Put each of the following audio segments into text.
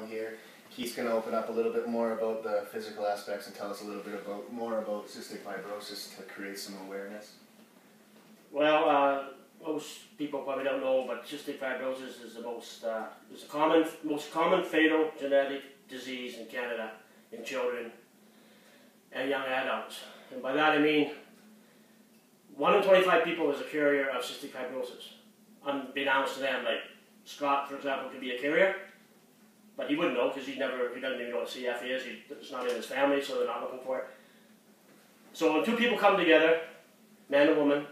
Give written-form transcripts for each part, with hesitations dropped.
along here. Keith's going to open up a little bit more about the physical aspects and tell us a little bit more about cystic fibrosis to create some awareness. Well, most people probably don't know, but cystic fibrosis is the most common fatal genetic disease in Canada in children and young adults. And by that I mean 1 in 25 people is a carrier of cystic fibrosis. Unbeknownst to them, like Scott, for example, could be a carrier, but he wouldn't know because he doesn't even know what CF is. It's not in his family, so they're not looking for it. So when two people come together, man and woman,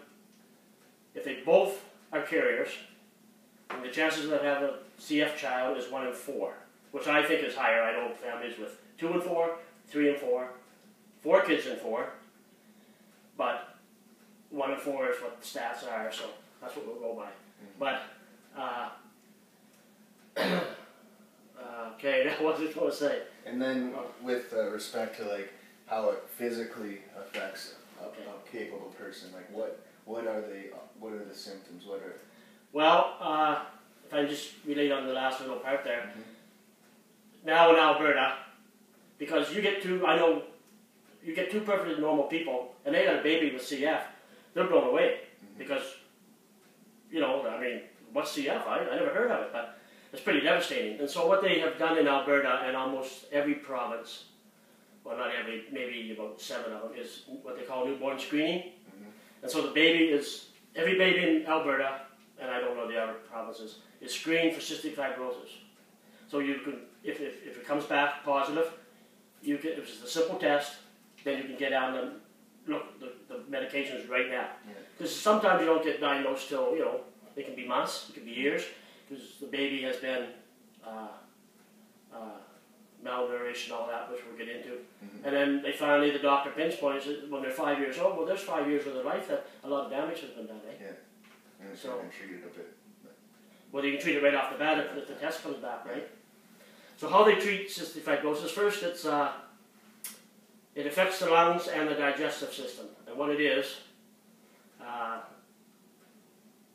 if they both are carriers, and the chances of having a CF child is 1 in 4, which I think is higher. I know families with 2 in 4, 3 in 4, 4 kids in 4, but 1 in 4 is what the stats are, so that's what we'll go by. But, okay, what was I going to say? And then with respect to like how it physically affects a capable person, like what are the symptoms? Well, if I just relate on the last little part there, now in Alberta, because you get two perfectly normal people, and they got a baby with CF, they're blown away because, I mean, what's CF? I never heard of it, but it's pretty devastating. And so what they have done in Alberta and almost every province, well, not every, maybe about 7 of them, is what they call newborn screening. And so every baby in Alberta, and I don't know the other provinces, is screened for cystic fibrosis. So you can, if it comes back positive, if it's a simple test, then you can get down and look the medications right now. Because sometimes you don't get diagnosed till, it can be months, it can be years, because the baby has been malnourished and all that, which we'll get into. And then the doctor pinpoints it when they're 5 years old. Well, there's 5 years of their life that a lot of damage has been done, eh? Yeah, and so you can treat it a bit. Well, you can treat it right off the bat if the test comes back, right? So how they treat cystic fibrosis, first it affects the lungs and the digestive system. And what it is,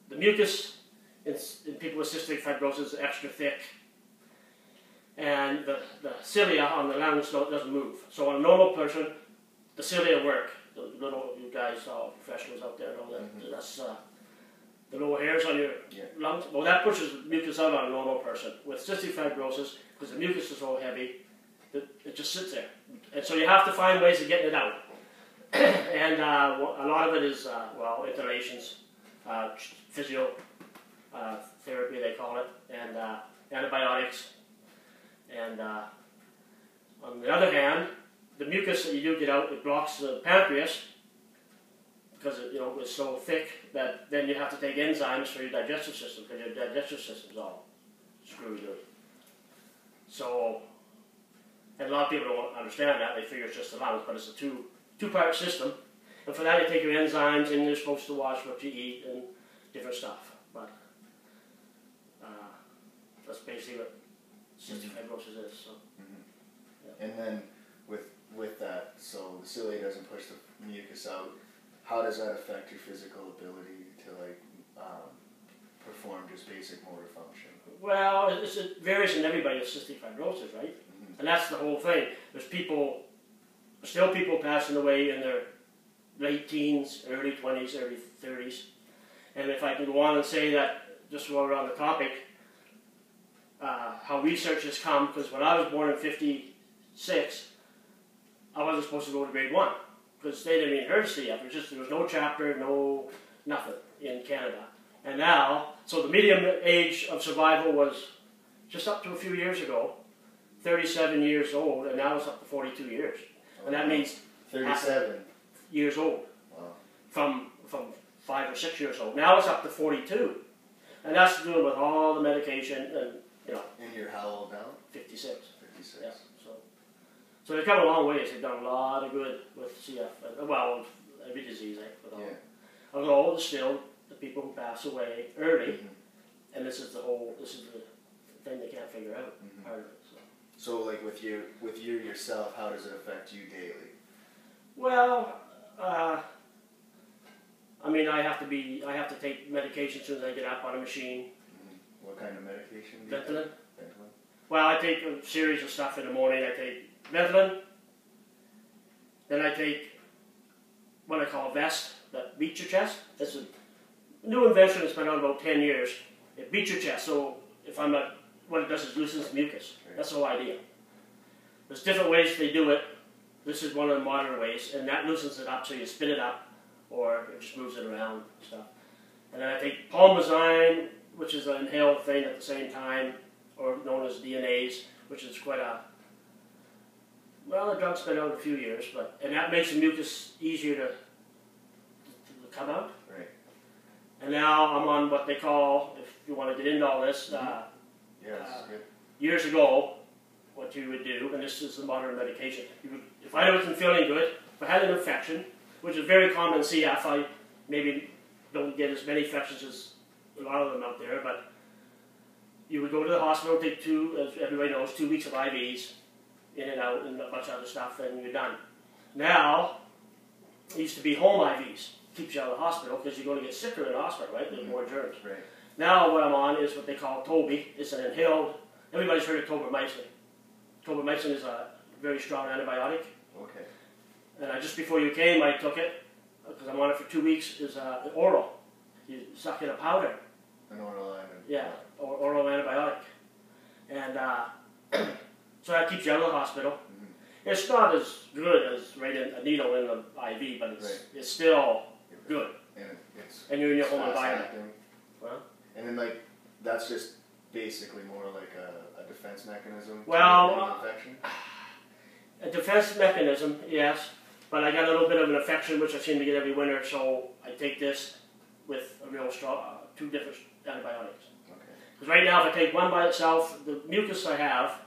the mucus in people with cystic fibrosis is extra thick, and the cilia on the lungs doesn't move. So on a normal person, the cilia work. You guys, all professionals out there know that. That's the little hairs on your lungs. Well, that pushes mucus out on a normal person. With cystic fibrosis, because the mucus is so heavy, it just sits there. And so you have to find ways of getting it out. And a lot of it is, inhalations, physiotherapy they call it, and antibiotics. And on the other hand, the mucus that you do get out, it blocks the pancreas because it's so thick that then you have to take enzymes for your digestive system because your digestive system's all screwed up. So, and a lot of people don't understand that. They figure it's just the lungs, but it's a two-part system. And for that, you take your enzymes, and you're supposed to watch what you eat and different stuff. But that's basically what cystic fibrosis is. So. And then with that, so the cilia doesn't push the mucus out. How does that affect your physical ability to perform just basic motor function? Well, it varies in everybody with cystic fibrosis, right? And that's the whole thing. There's still people passing away in their late teens, early 20s, early 30s. And if I can go on and say that, just while we're on the topic, how research has come, because when I was born in 56, I wasn't supposed to go to grade 1, because they didn't even heard of CF. There was no chapter, nothing in Canada. And now, so the median age of survival was just up to a few years ago, 37 years old, and now it's up to 42 years. And that means 37 years old. Wow. From 5 or 6 years old. Now it's up to 42. And that's doing with all the medication and, And you're how old now? 56. 56. Yeah. So they've come a long ways. They've done a lot of good with CF. Well, every disease, although still the people who pass away early, and this is the thing they can't figure out. Part of it. So like with you yourself, how does it affect you daily? Well, I mean, I have to take medication as soon as I get up on a machine. What kind of medication? Ventolin. Well, I take a series of stuff in the morning. I take Ventolin, then I take what I call a vest that beats your chest. It's a new invention that's been on about 10 years. It beats your chest, so if I'm not, what it does is loosens the mucus. That's the whole idea. There's different ways they do it. This is one of the modern ways, and that loosens it up so you spin it up, or it just moves it around and stuff. And then I take Palmazine, which is an inhaled thing at the same time, or known as DNAs, which is quite a, well, the drug's been out a few years, but, and that makes the mucus easier to come out. Right. And now I'm on what they call, if you want to get into all this, years ago, what you would do, and this is the modern medication, you would, if I wasn't feeling good, if I had an infection, which is very common in CF, I maybe don't get as many infections as a lot of them out there, but you would go to the hospital, take as everybody knows, 2 weeks of IVs, in and out, and a bunch of other stuff, and you're done. Now, it used to be home IVs, keeps you out of the hospital, because you're going to get sicker in the hospital, right? There's more germs. Right. Now what I'm on is what they call Toby. It's an inhaled, everybody's heard of tobramycin. Tobramycin is a very strong antibiotic. Okay. And just before you came, I took it, because I'm on it for 2 weeks, is oral. You suck in a powder. An oral antibiotic. Yeah, oral antibiotic. And so that keeps you out of the hospital. Mm-hmm. It's not as good as a needle in the IV, but it's still good. And you're in your home environment. Huh? And then, like, that's just basically more like a defense mechanism? Well, a defense mechanism, yes. But I got a little bit of an infection, which I seem to get every winter, so I take this with a real strong, 2 different antibiotics. Because right now, if I take one by itself, the mucus I have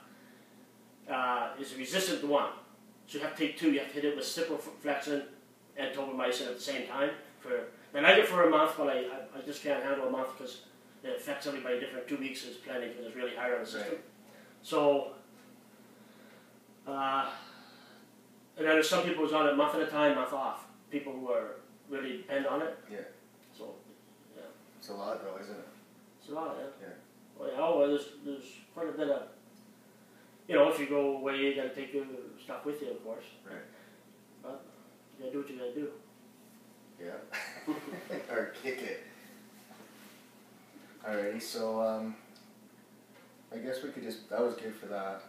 is resistant to one. So you have to take 2. You have to hit it with ciprofloxacin and tobramycin at the same time. And I get for a month, but I just can't handle a month because it affects everybody different. 2 weeks is plenty because it's really higher on the system. Right. So, and then there's some people who's on it a month at a time, month off. People who are really depend on it. Yeah. So, yeah. It's a lot though, isn't it? It's a lot, yeah. Yeah. Well, yeah, well, there's quite a bit of, you know, if you go away, you gotta take your stuff with you, of course. Right. But you gotta do what you gotta do. Yeah. Or kick it. Alrighty, so I guess we could just, that was good for that.